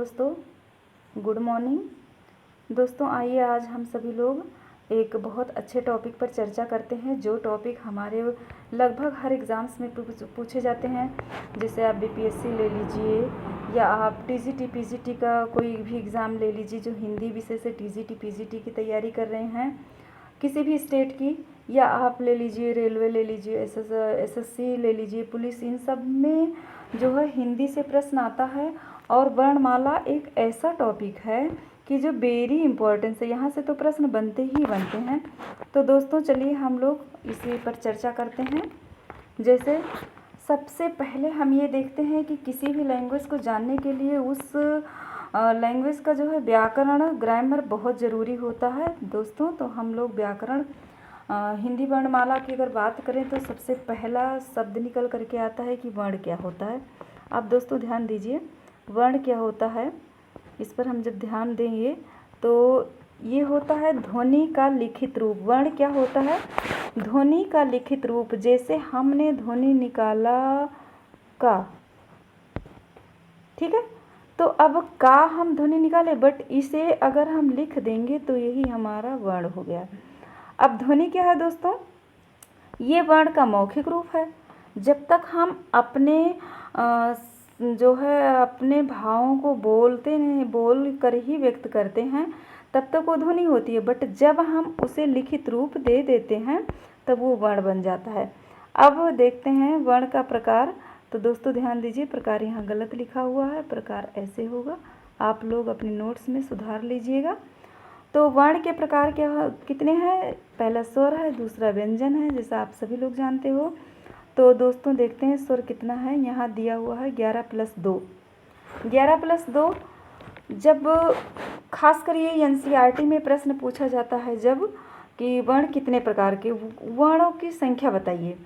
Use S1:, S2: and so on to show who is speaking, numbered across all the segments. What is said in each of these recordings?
S1: दोस्तों, good morning. दोस्तों आइए आज हम सभी लोग एक बहुत अच्छे टॉपिक पर चर्चा करते हैं, जो टॉपिक हमारे लगभग हर एग्ज़ाम्स में पूछे जाते हैं। जैसे आप बीपीएससी ले लीजिए या आप टीजीटी पीजीटी का कोई भी एग्ज़ाम ले लीजिए जो हिंदी विषय से टीजीटी पीजीटी की तैयारी कर रहे हैं किसी भी स्टेट की, या आप ले लीजिए रेलवे ले लीजिए, एसएससी ले लीजिए, पुलिस, इन सब में जो है हिंदी से प्रश्न आता है। और वर्णमाला एक ऐसा टॉपिक है कि जो वेरी इंपॉर्टेंस है, यहाँ से तो प्रश्न बनते ही बनते हैं। तो दोस्तों चलिए हम लोग इसी पर चर्चा करते हैं। जैसे सबसे पहले हम ये देखते हैं कि किसी भी लैंग्वेज को जानने के लिए उस लैंग्वेज का जो है व्याकरण, ग्रामर बहुत ज़रूरी होता है दोस्तों। तो हम लोग व्याकरण, हिंदी वर्णमाला की अगर बात करें तो सबसे पहला शब्द निकल करके आता है कि वर्ण क्या होता है। अब दोस्तों ध्यान दीजिए, वर्ण क्या होता है, इस पर हम जब ध्यान देंगे तो ये होता है ध्वनि का लिखित रूप। वर्ण क्या होता है? ध्वनि का लिखित रूप। जैसे हमने ध्वनि निकाला का, ठीक है, तो अब का हम ध्वनि निकाले, बट इसे अगर हम लिख देंगे तो यही हमारा वर्ण हो गया। अब ध्वनि क्या है दोस्तों? ये वर्ण का मौखिक रूप है। जब तक हम अपने जो है अपने भावों को बोलते नहीं, बोल कर ही व्यक्त करते हैं, तब तक वो ध्वनि होती है। बट जब हम उसे लिखित रूप दे देते हैं तब वो वर्ण बन जाता है। अब देखते हैं वर्ण का प्रकार। तो दोस्तों ध्यान दीजिए, प्रकार यहाँ गलत लिखा हुआ है, प्रकार ऐसे होगा। आप लोग अपने नोट्स में सुधार लीजिएगा। तो वर्ण के प्रकार क्या कितने हैं? पहला स्वर है, दूसरा व्यंजन है, जैसा आप सभी लोग जानते हो। तो दोस्तों देखते हैं स्वर कितना है। यहाँ दिया हुआ है 11+2। 11+2 जब खासकर ये एनसीईआरटी में प्रश्न पूछा जाता है जब कि वर्ण कितने प्रकार के, वर्णों की संख्या बताइए।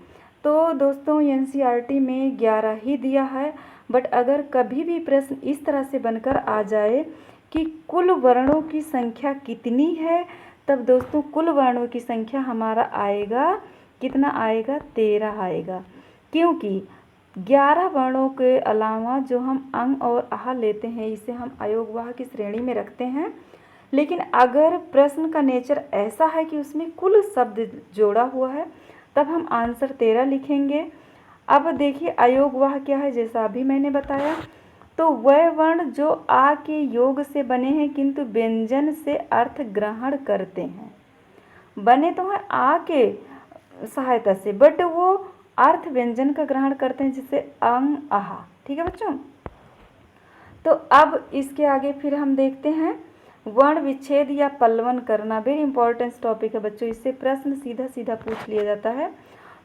S1: तो दोस्तों एनसीईआरटी में 11 ही दिया है। बट अगर कभी भी प्रश्न इस तरह से बनकर आ जाए कि कुल वर्णों की संख्या कितनी है, तब दोस्तों कुल वर्णों की संख्या हमारा आएगा, कितना आएगा? 13 आएगा। क्योंकि 11 वर्णों के अलावा जो हम अंग और आह लेते हैं, इसे हम अयोगवाह की श्रेणी में रखते हैं। लेकिन अगर प्रश्न का नेचर ऐसा है कि उसमें कुल शब्द जोड़ा हुआ है, तब हम आंसर 13 लिखेंगे। अब देखिए अयोगवाह क्या है, जैसा अभी मैंने बताया। तो वह वर्ण जो आ के योग से बने हैं किंतु व्यंजन से अर्थ ग्रहण करते हैं। बने तो हैं आ के सहायता से, बट वो अर्थ व्यंजन का ग्रहण करते हैं, जिससे अंग आहा। ठीक है बच्चों। तो अब इसके आगे फिर हम देखते हैं वर्ण विच्छेद या पल्लवन करना। वेरी इंपॉर्टेंट टॉपिक है बच्चों, इससे प्रश्न सीधा सीधा पूछ लिया जाता है।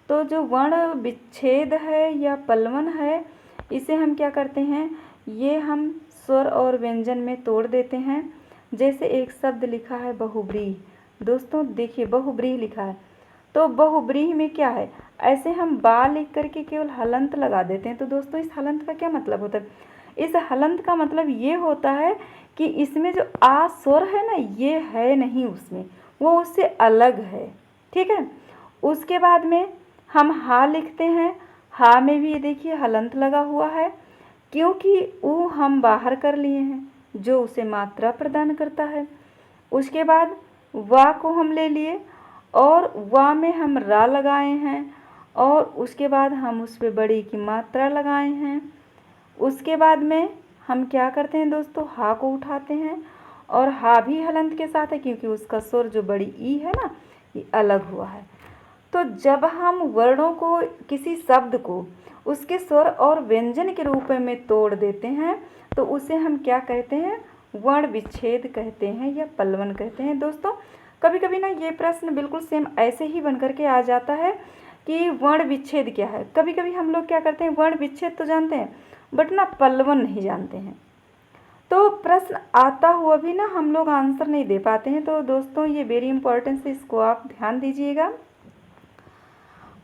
S1: तो जो वर्ण विच्छेद है या पल्लवन है, इसे हम क्या करते हैं, ये हम स्वर और व्यंजन में तोड़ देते हैं। जैसे एक शब्द लिखा है बहुब्रीहि। दोस्तों देखिए बहुब्रीहि लिखा है, तो बहुब्रीहि में क्या है, ऐसे हम बा लिख करके केवल हलंत लगा देते हैं। तो दोस्तों इस हलंत का क्या मतलब होता है? इस हलंत का मतलब ये होता है कि इसमें जो आ स्वर है ना, ये है नहीं उसमें, वो उससे अलग है। ठीक है। उसके बाद में हम हा लिखते हैं। हा में भी ये देखिए हलंत लगा हुआ है, क्योंकि ऊ हम बाहर कर लिए हैं, जो उसे मात्रा प्रदान करता है। उसके बाद वा को हम ले लिए और वा में हम रा लगाए हैं, और उसके बाद हम उस पर बड़ी की मात्रा लगाए हैं। उसके बाद में हम क्या करते हैं दोस्तों, हा को उठाते हैं, और हा भी हलंत के साथ है, क्योंकि उसका स्वर जो बड़ी ई है ना, ये अलग हुआ है। तो जब हम वर्णों को, किसी शब्द को उसके स्वर और व्यंजन के रूप में तोड़ देते हैं, तो उसे हम क्या कहते हैं, वर्ण विच्छेद कहते हैं या पल्लवन कहते हैं। दोस्तों कभी कभी ना ये प्रश्न बिल्कुल सेम ऐसे ही बन करके आ जाता है कि वर्ण विच्छेद क्या है। कभी कभी हम लोग क्या करते हैं, वर्ण विच्छेद तो जानते हैं बट ना पल्लवन नहीं जानते हैं, तो प्रश्न आता हुआ भी ना हम लोग आंसर नहीं दे पाते हैं। तो दोस्तों ये वेरी इंपॉर्टेंट है, इसको आप ध्यान दीजिएगा।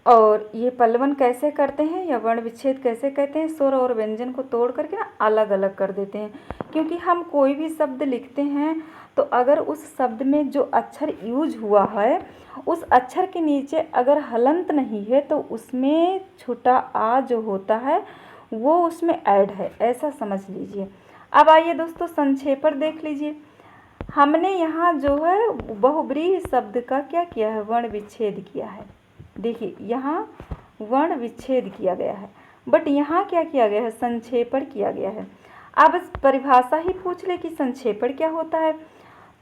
S1: और ये पल्लवन कैसे करते हैं या वर्ण विच्छेद कैसे कहते हैं, स्वर और व्यंजन को तोड़ करके ना अलग अलग कर देते हैं। क्योंकि हम कोई भी शब्द लिखते हैं तो अगर उस शब्द में जो अक्षर यूज हुआ है, उस अक्षर के नीचे अगर हलंत नहीं है, तो उसमें छोटा आ जो होता है वो उसमें ऐड है, ऐसा समझ लीजिए। अब आइए दोस्तों संक्षेपण देख लीजिए। हमने यहाँ जो है बहुब्रीहि शब्द का क्या किया है, वर्ण विच्छेद किया है। देखिए यहाँ वर्ण विच्छेद किया गया है, बट यहाँ क्या किया गया है, संक्षेपण किया गया है। अब परिभाषा ही पूछ ले कि संक्षेपण क्या होता है,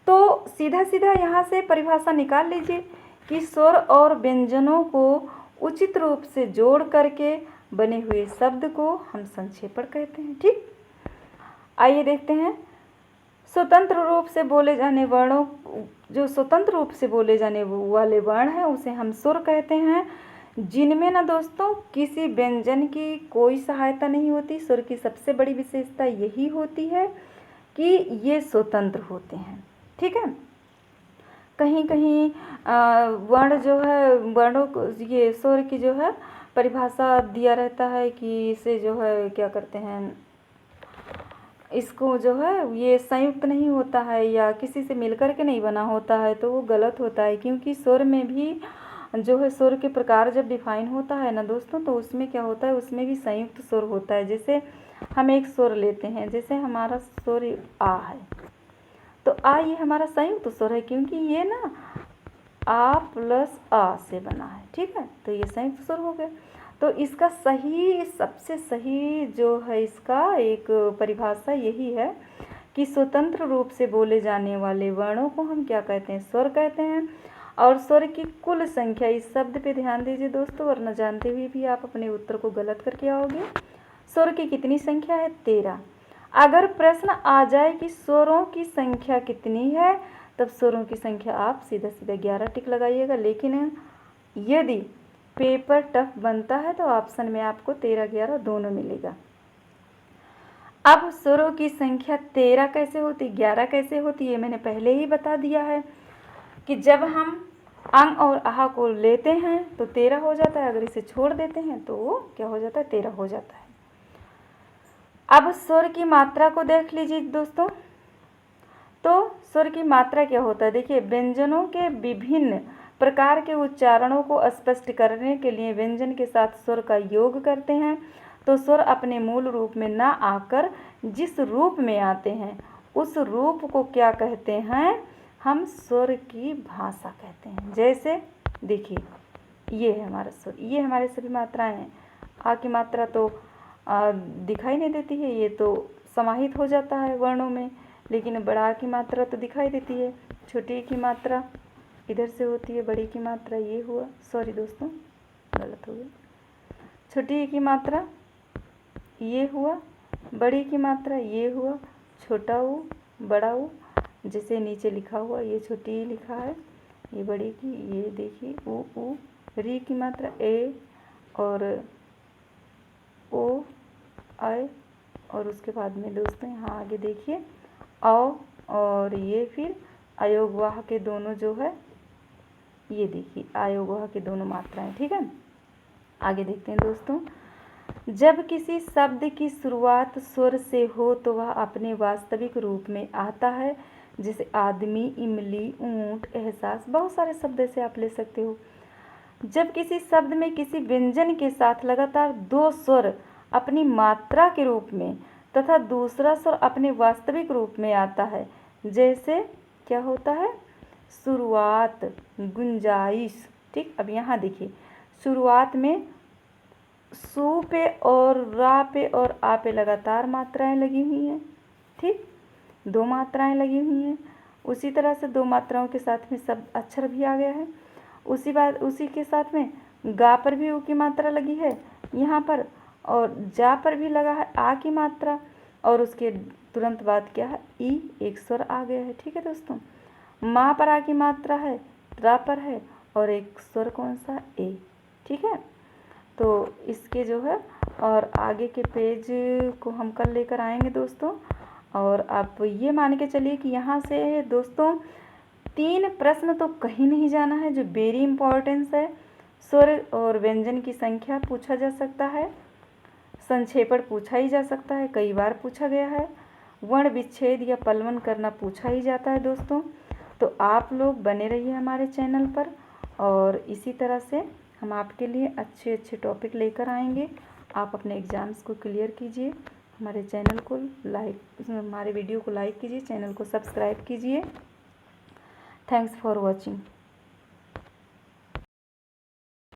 S1: तो सीधा सीधा यहाँ से परिभाषा निकाल लीजिए कि स्वर और व्यंजनों को उचित रूप से जोड़ करके बने हुए शब्द को हम संक्षेपण कहते हैं। ठीक, आइए देखते हैं। स्वतंत्र रूप से बोले जाने वर्णों, जो स्वतंत्र रूप से बोले जाने वाले वर्ण हैं उसे हम स्वर कहते हैं, जिनमें ना दोस्तों किसी व्यंजन की कोई सहायता नहीं होती। स्वर की सबसे बड़ी विशेषता यही होती है कि ये स्वतंत्र होते हैं। ठीक है, कहीं कहीं वर्ण जो है, वर्णों को ये स्वर की जो है परिभाषा दिया रहता है कि इसे जो है क्या करते हैं, इसको जो है ये संयुक्त नहीं होता है या किसी से मिलकर के नहीं बना होता है, तो वो गलत होता है। क्योंकि स्वर में भी जो है स्वर के प्रकार जब डिफाइन होता है ना दोस्तों, तो उसमें क्या होता है, उसमें भी संयुक्त स्वर होता है। जैसे हम एक स्वर लेते हैं, जैसे हमारा स्वर आ है, तो आ ये हमारा संयुक्त स्वर है, क्योंकि ये ना आ प्लस आ से बना है। ठीक है, तो ये संयुक्त स्वर हो गया। तो इसका सही, सबसे सही जो है इसका एक परिभाषा यही है कि स्वतंत्र रूप से बोले जाने वाले वर्णों को हम क्या कहते हैं, स्वर कहते हैं। और स्वर की कुल संख्या, इस शब्द पे ध्यान दीजिए दोस्तों, वरना जानते हुए भी आप अपने उत्तर को गलत करके आओगे। स्वर की कितनी संख्या है, 13। अगर प्रश्न आ जाए कि स्वरों की संख्या कितनी है, तब स्वरों की संख्या आप सीधा सीधा 11 टिक लगाइएगा। लेकिन यदि पेपर टफ बनता है तो ऑप्शन में आपको 13 11 दोनों मिलेगा। अब स्वरों की संख्या 13 कैसे होती, 11 कैसे होती है, मैंने पहले ही बता दिया है कि जब हम अंग और आह को लेते हैं तो 13 हो जाता है, अगर इसे छोड़ देते हैं तो वो क्या हो जाता है, 13 हो जाता है। अब स्वर की मात्रा को देख लीजिए दोस्तों। तो स्वर की मात्रा क्या होता है, देखिए व्यंजनों के विभिन्न प्रकार के उच्चारणों को स्पष्ट करने के लिए व्यंजन के साथ स्वर का योग करते हैं। तो स्वर अपने मूल रूप में ना आकर जिस रूप में आते हैं उस रूप को क्या कहते हैं, हम स्वर की भाषा कहते हैं। जैसे देखिए ये है हमारा स्वर, ये हमारे सभी मात्राएं हैं। आ की मात्रा तो दिखाई नहीं देती है, ये तो समाहित हो जाता है वर्णों में, लेकिन बड़ा की मात्रा तो दिखाई देती है। छोटी की मात्रा इधर से होती है, बड़ी की मात्रा ये हुआ, सॉरी दोस्तों गलत हो गया, छोटी की मात्रा ये हुआ, बड़ी की मात्रा ये हुआ, छोटा ऊ बड़ा ऊ, जैसे नीचे लिखा हुआ ये छोटी लिखा है, ये बड़ी की, ये देखिए ऊ री की मात्रा ए और ओ आए, और उसके बाद में दोस्तों यहाँ आगे देखिए औ, और ये फिर अयोगवाह के दोनों जो है, ये देखिए अयोगवाह के दोनों मात्राएं। ठीक है, आगे देखते हैं दोस्तों। जब किसी शब्द की शुरुआत स्वर से हो तो वह अपने वास्तविक रूप में आता है। जैसे आदमी, इमली, ऊंट, एहसास, बहुत सारे शब्द से आप ले सकते हो। जब किसी शब्द में किसी व्यंजन के साथ लगातार दो स्वर अपनी मात्रा के रूप में तथा दूसरा स्वर अपने वास्तविक रूप में आता है, जैसे क्या होता है, शुरुआत, गुंजाइश। ठीक, अब यहाँ देखिए शुरुआत में सू पे और रा पे और आ पे लगातार मात्राएं लगी हुई हैं। ठीक, दो मात्राएं लगी हुई हैं। उसी तरह से दो मात्राओं के साथ में शब्द अक्षर भी आ गया है। उसी के साथ में गा पर भी ऊ की मात्रा लगी है यहाँ पर, और जा पर भी लगा है आ की मात्रा, और उसके तुरंत बाद क्या है, ई, एक स्वर आ गया है। ठीक है दोस्तों, माँ पर आ की मात्रा है, रा पर है, और एक स्वर कौन सा, ए। ठीक है, तो इसके जो है और आगे के पेज को हम कल लेकर आएंगे दोस्तों। और आप ये मान के चलिए कि यहाँ से दोस्तों 3 प्रश्न तो कहीं नहीं जाना है, जो वेरी इम्पोर्टेंस है। स्वर और व्यंजन की संख्या पूछा जा सकता है, संक्षेपण पूछा ही जा सकता है, कई बार पूछा गया है, वर्ण विच्छेद या पलवन करना पूछा ही जाता है दोस्तों। तो आप लोग बने रहिए हमारे चैनल पर, और इसी तरह से हम आपके लिए अच्छे अच्छे टॉपिक लेकर आएंगे। आप अपने एग्ज़ाम्स को क्लियर कीजिए। हमारे चैनल को हमारे वीडियो को लाइक कीजिए, चैनल को सब्सक्राइब कीजिए। Thanks for watching.